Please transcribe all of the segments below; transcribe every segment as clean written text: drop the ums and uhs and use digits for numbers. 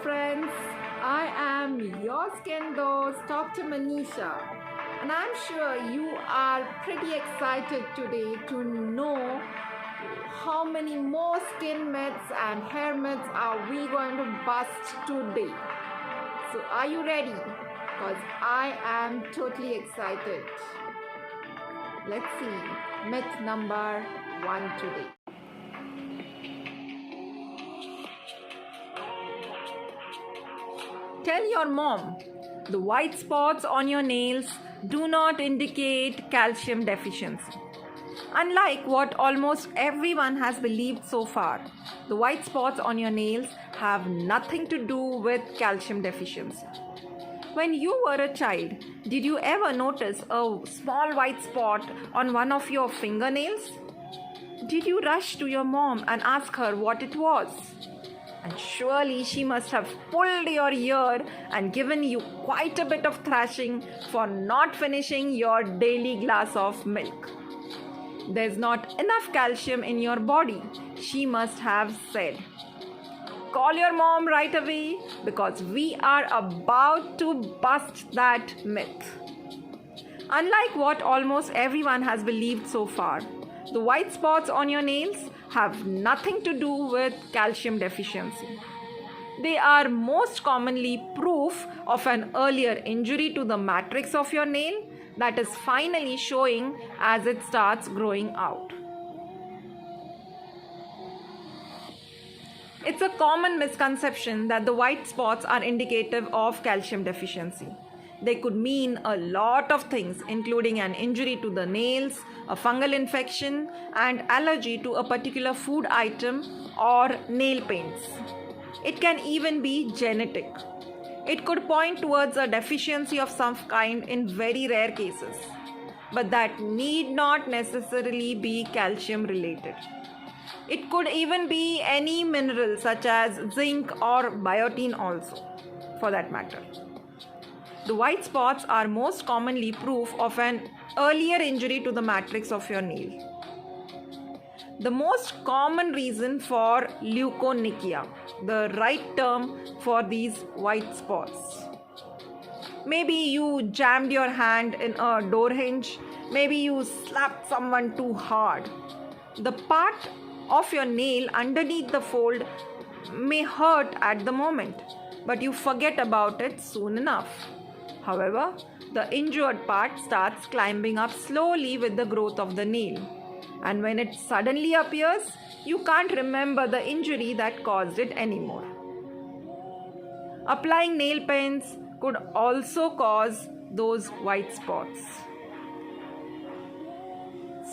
friends, I am your skin host, Dr. Manisha, and I'm sure you are pretty excited today to know how many more skin myths and hair myths are we going to bust today. So, are you ready? Because I am totally excited. Let's see myth number 1 today. Tell your mom the white spots on your nails do not indicate calcium deficiency. Unlike what almost everyone has believed so far, the white spots on your nails have nothing to do with calcium deficiency. When you were a child, did you ever notice a small white spot on one of your fingernails? Did you rush to your mom and ask her what it was? And surely she must have pulled your ear and given you quite a bit of thrashing for not finishing your daily glass of milk. There's not enough calcium in your body, she must have said. Call your mom right away because we are about to bust that myth. Unlike what almost everyone has believed so far, the white spots on your nails have nothing to do with calcium deficiency. They are most commonly proof of an earlier injury to the matrix of your nail that is finally showing as it starts growing out. It's a common misconception that the white spots are indicative of calcium deficiency. They could mean a lot of things, including an injury to the nails, a fungal infection, and allergy to a particular food item or nail paints. It can even be genetic. It could point towards a deficiency of some kind in very rare cases, but that need not necessarily be calcium related. It could even be any mineral such as zinc or biotin also, for that matter. The white spots are most commonly proof of an earlier injury to the matrix of your nail. The most common reason for leukonychia, the right term for these white spots. Maybe you jammed your hand in a door hinge, maybe you slapped someone too hard. The part of your nail underneath the fold may hurt at the moment, but you forget about it soon enough. However, the injured part starts climbing up slowly with the growth of the nail. And when it suddenly appears, you can't remember the injury that caused it anymore. Applying nail paints could also cause those white spots.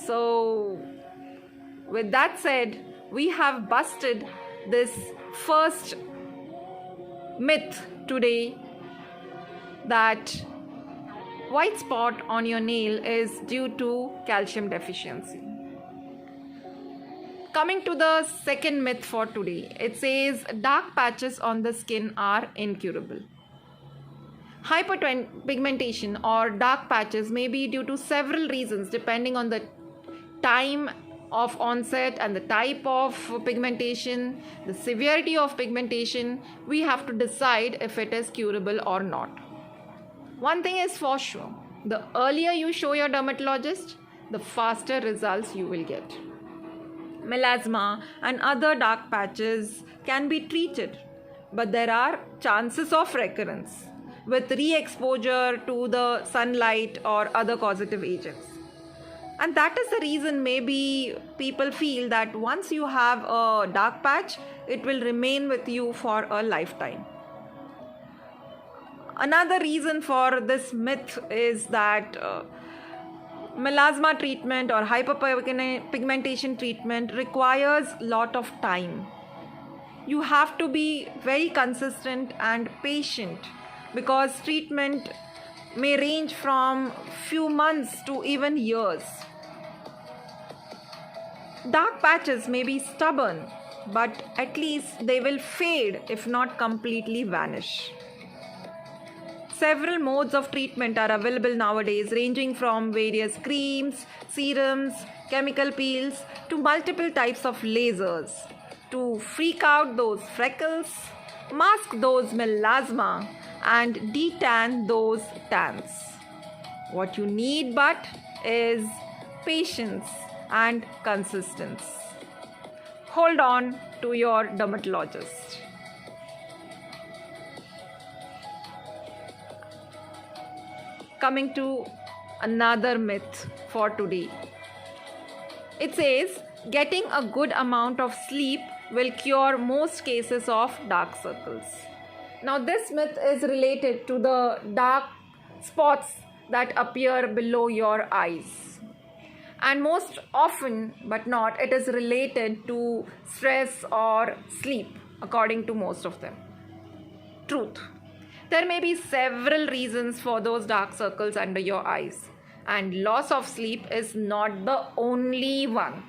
So, with that said, we have busted this first myth today that white spot on your nail is due to calcium deficiency. Coming to the second myth for today, it says dark patches on the skin are incurable. Hyperpigmentation or dark patches may be due to several reasons depending on the time of onset and the type of pigmentation, the severity of pigmentation. We have to decide if it is curable or not. One thing is for sure, the earlier you show your dermatologist, the faster results you will get. Melasma and other dark patches can be treated, but there are chances of recurrence with re-exposure to the sunlight or other causative agents. And that is the reason maybe people feel that once you have a dark patch, it will remain with you for a lifetime. Another reason for this myth is that melasma treatment or hyperpigmentation treatment requires a lot of time. You have to be very consistent and patient because treatment may range from few months to even years. Dark patches may be stubborn, but at least they will fade if not completely vanish. Several modes of treatment are available nowadays, ranging from various creams, serums, chemical peels to multiple types of lasers to freak out those freckles mask those melasma, and detan those tans. What you need but is patience and consistency. Hold on to your dermatologist. Coming to another myth for today. It says getting a good amount of sleep will cure most cases of dark circles. Now, this myth is related to the dark spots that appear below your eyes. And most often, but not, it is related to stress or sleep, according to most of them. Truth. There may be several reasons for those dark circles under your eyes, and loss of sleep is not the only one.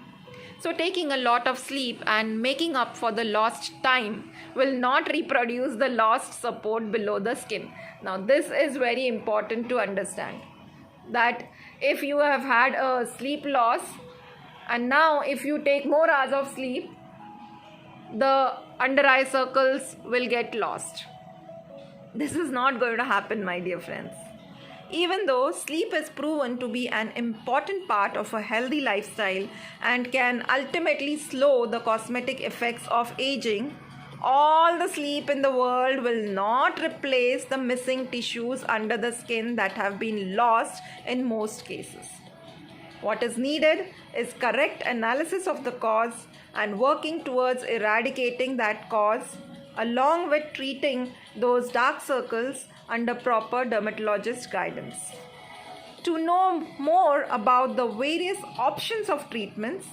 So, taking a lot of sleep and making up for the lost time will not reproduce the lost support below the skin. Now, this is very important to understand, that if you have had a sleep loss and now if you take more hours of sleep, the under eye circles will get lost. This is not going to happen, my dear friends. Even though sleep is proven to be an important part of a healthy lifestyle and can ultimately slow the cosmetic effects of aging, all the sleep in the world will not replace the missing tissues under the skin that have been lost in most cases. What is needed is correct analysis of the cause and working towards eradicating that cause, along with treating those dark circles under proper dermatologist guidance. To know more about the various options of treatments,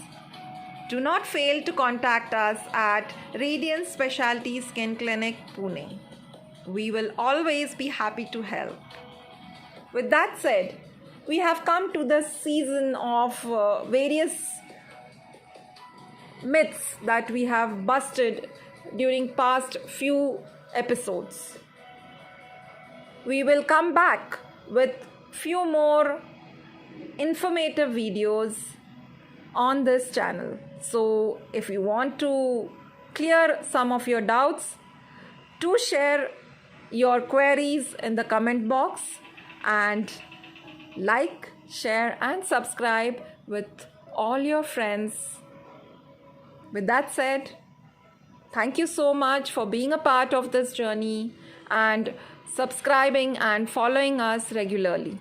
do not fail to contact us at Radiance Specialty Skin Clinic, Pune. We will always be happy to help. With that said, we have come to the season of various myths that we have busted during past few episodes. We will come back with few more informative videos on this channel. So if you want to clear some of your doubts, do share your queries in the comment box and like, share and subscribe with all your friends. With that said, thank you so much for being a part of this journey and subscribing and following us regularly.